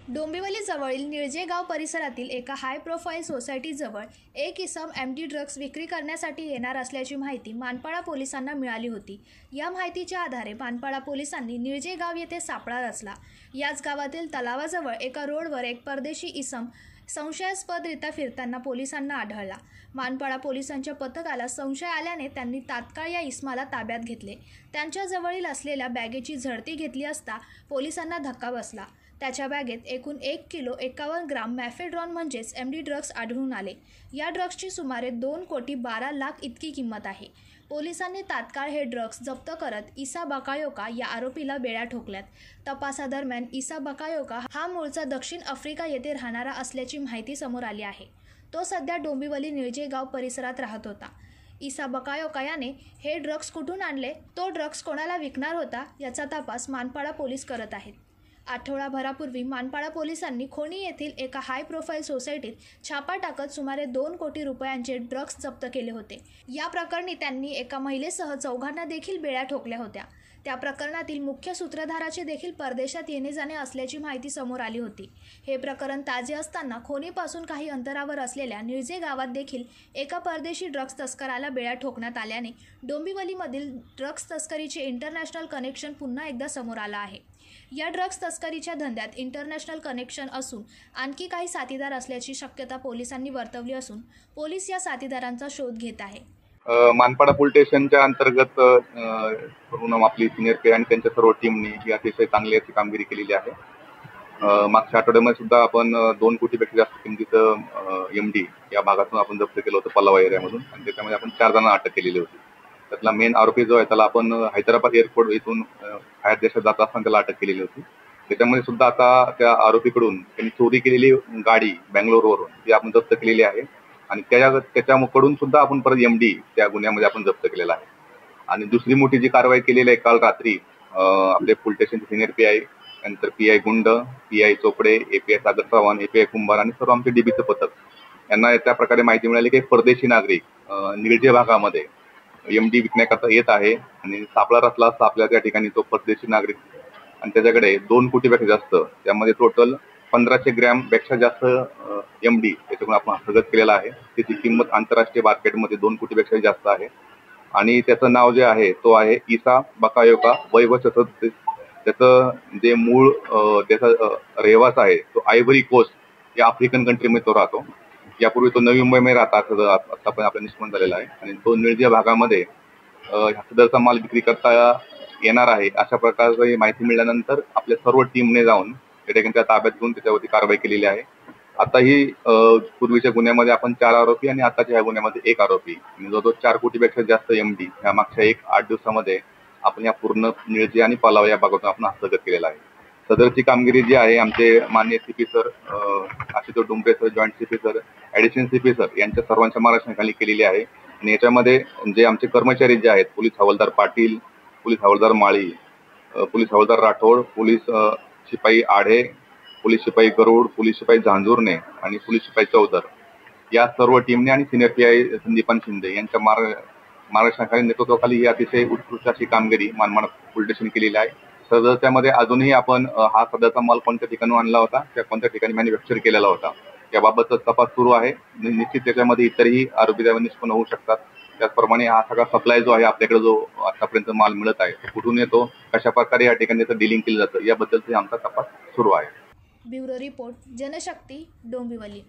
डोंबिवली जवळील निळजे गाव परिसरातील एका हाय प्रोफाईल सोसायटीजवळ एक इसम एमडी ड्रग्ज विक्री करण्यासाठी येणार असल्याची माहिती मानपाडा पोलिसांना मिळाली होती। या माहितीच्या आधारे मानपाडा पोलिसांनी निळजे गाव येथे सापळा रचला। याच गावातील तलावाजवळ एका रोडवर एक परदेशी इसम संशयास्पदरित्या फिरताना पोलिसांना आढळला। मानपाडा पोलिसांच्या पथकाला संशय आल्याने त्यांनी तात्काळ या इसमाला ताब्यात घेतले। त्यांच्या जवळील असलेल्या बॅगेची झडती घेतली असता पोलिसांना धक्का बसला। त्याच्या बॅगेत एकूण 1 किलो 51 ग्राम मॅफेड्रॉन म्हणजेच एमडी ड्रग्ज आढळून आले। या ड्रग्जची सुमारे 2 कोटी 12 लाख इतकी किंमत आहे। पोलिसांनी तात्काळ हे ड्रग्ज जप्त करत इसा बकायोका या आरोपीला बेड्या ठोकल्यात। तपासादरम्यान इसा बकायोका हा मूळचा दक्षिण आफ्रिका येथे राहणारा असल्याची माहिती समोर आली आहे। तो सध्या डोंबिवली निळजे गाव परिसरात राहत होता। इसा बकायोका याने हे ड्रग्ज कुठून आणले, तो ड्रग्ज कोणाला विकणार होता याचा तपास मानपाडा पोलीस करत आहेत। आठवडाभरापूर्वी मानपाडा पोलिसांनी खोणी येथील एका हाय प्रोफाईल सोसायटीत छापा टाकत सुमारे 2 कोटी रुपयांचे ड्रग्ज जप्त केले होते। या प्रकरणी त्यांनी एका महिलेसह 4 देखील बेड्या ठोकल्या होत्या। त्या प्रकरणातील मुख्य सूत्रधाराचे देखील परदेशात येणे जाणे असल्याची माहिती समोर आली होती। हे प्रकरण ताजे असताना खोनीपासून काही अंतरावर असलेल्या निळजे गावात देखील एका परदेशी ड्रग्ज तस्कराला बेड्या ठोकण्यात आल्याने डोंबिवलीमधील ड्रग्ज तस्करीचे इंटरनॅशनल कनेक्शन पुन्हा एकदा समोर आलं आहे। या ड्रग्ज तस्करीच्या धंद्यात इंटरनॅशनल कनेक्शन असून आणखी काही साथीदार असल्याची शक्यता पोलिसांनी वर्तवली असून पोलीस या साथीदारांचा शोध घेत आहे। मानपाडा पोलीस स्टेशनच्या अंतर्गत पूर्ण आपली सिनियर पी आणि त्यांच्या सर्व टीमने ही अतिशय चांगली अशी कामगिरी केलेली आहे। मागच्या आठवड्यामध्ये सुद्धा आपण 2 कोटीपेक्षा जास्त किमतीचं एमडी या भागातून आपण जप्त केलं होतं पलावा एरियामधून, आणि त्याच्यामध्ये आपण 4 जणांना अटक केलेली होती। त्यातला मेन आरोपी जो आहे त्याला आपण हैदराबाद एअरपोर्ट इथून बाहेर देशात जात असताना त्याला अटक केलेली होती। त्याच्यामध्ये सुद्धा आता त्या आरोपीकडून त्यांनी चोरी केलेली गाडी बेंगलोरवरून ती आपण जप्त केलेली आहे, आणि त्याच्याकडून सुद्धा आपण परत एमडी त्या गुन्ह्यामध्ये आपण जप्त केलेला आहे। आणि दुसरी मोठी जी कारवाई केलेली आहे काल रात्री आपले पोलीस स्टेशनचे सिनियर पीआय, नंतर पीआय गुंड, पीआय चोपडे, एपीआय सागर चव्हाण, एपीआय कुंभार आणि सर्व आमचे डीबीचं पथक यांना त्या प्रकारे माहिती मिळाली की परदेशी नागरिक निळजे भागामध्ये एमडी विकण्याकरता येत आहे, आणि सापळा रचला असता आपल्या त्या ठिकाणी तो परदेशी नागरिक, आणि त्याच्याकडे 2 कोटीपेक्षा जास्त, त्यामध्ये टोटल 1500 ग्रॅमपेक्षा जास्त एमडी त्याच्याकडून आपण हस्तगत केलेला आहे। त्याची किंमत आंतरराष्ट्रीय मार्केटमध्ये 2 कोटीपेक्षा जास्त आहे, आणि त्याचं नाव जे आहे तो आहे इसा बकायोका, वय 36। त्याचं जे मूळ त्याचा रहिवास आहे तो आयव्हरी कोस्ट या आफ्रिकन कंट्रीमध्ये तो राहतो। यापूर्वी तो नवी मुंबईमध्ये राहता आता पण आपला निष्पन्न झालेला आहे, आणि तो निळजे भागामध्ये सदरचा माल विक्री करता येणार आहे अशा प्रकारची माहिती मिळाल्यानंतर आपल्या सर्व टीमने जाऊन त्या ठिकाणी त्या ताब्यात घेऊन त्याच्यावरती कारवाई केलेली आहे। आता ही पूर्वीच्या गुन्ह्यामध्ये आपण 4 आरोपी आणि आताच्या ह्या गुन्ह्यामध्ये 1 आरोपी, जवळजवळ 4 कोटीपेक्षा जास्त एमडी ह्या मागच्या 8 दिवसामध्ये आपण या पूर्ण निळजे आणि पलावा या भागातून आपण हस्तगत केलेला आहे। सदरची कामगिरी जी आहे आमचे माननीय CP sir Ashutosh Dumbare sir, joint CP sir, additional CP sir यांच्या सर्वांच्या मार्गदर्शनाखाली केलेली आहे। आणि याच्यामध्ये जे आमचे कर्मचारी जे आहेत, पोलीस हवालदार पाटील, पोलीस हवालदार माळी, पोलीस हवालदार राठोड, पोलीस शिपाई आढे, पोलीस शिपाई गरुड, पोलीस शिपाई झांजुर्णे आणि पोलीस शिपाई चौधर या सर्व टीमने आणि सिनियर पीआय संदीपान शिंदे यांच्या मार्गदर्शनाखाली नेतृत्वाखाली ही अतिशय उत्कृष्ट अशी कामगिरी मानपाडा पोलीस स्टेशन केलेली आहे। सदरच्यामध्ये अजूनही आपण हा सदरचा माल कोणत्या ठिकाणी आणला होता, त्या कोणत्या ठिकाणी मॅन्युफॅक्चर केलेला होता याबाबतचा तपास सुरू आहे। निश्चित त्याच्यामध्ये इतरही आरोपी निष्पन्न होऊ शकतात। त्याचप्रमाणे हा सगळा सप्लाय जो आहे आपल्याकडे जो आतापर्यंत माल मिळत आहे कुठून येतो, कशा प्रकारे या ठिकाणी त्याचं डीलिंग केलं जातं याबद्दलचा आमचा तपास सुरू आहे। Bureau report, Janshakti, Dombivli.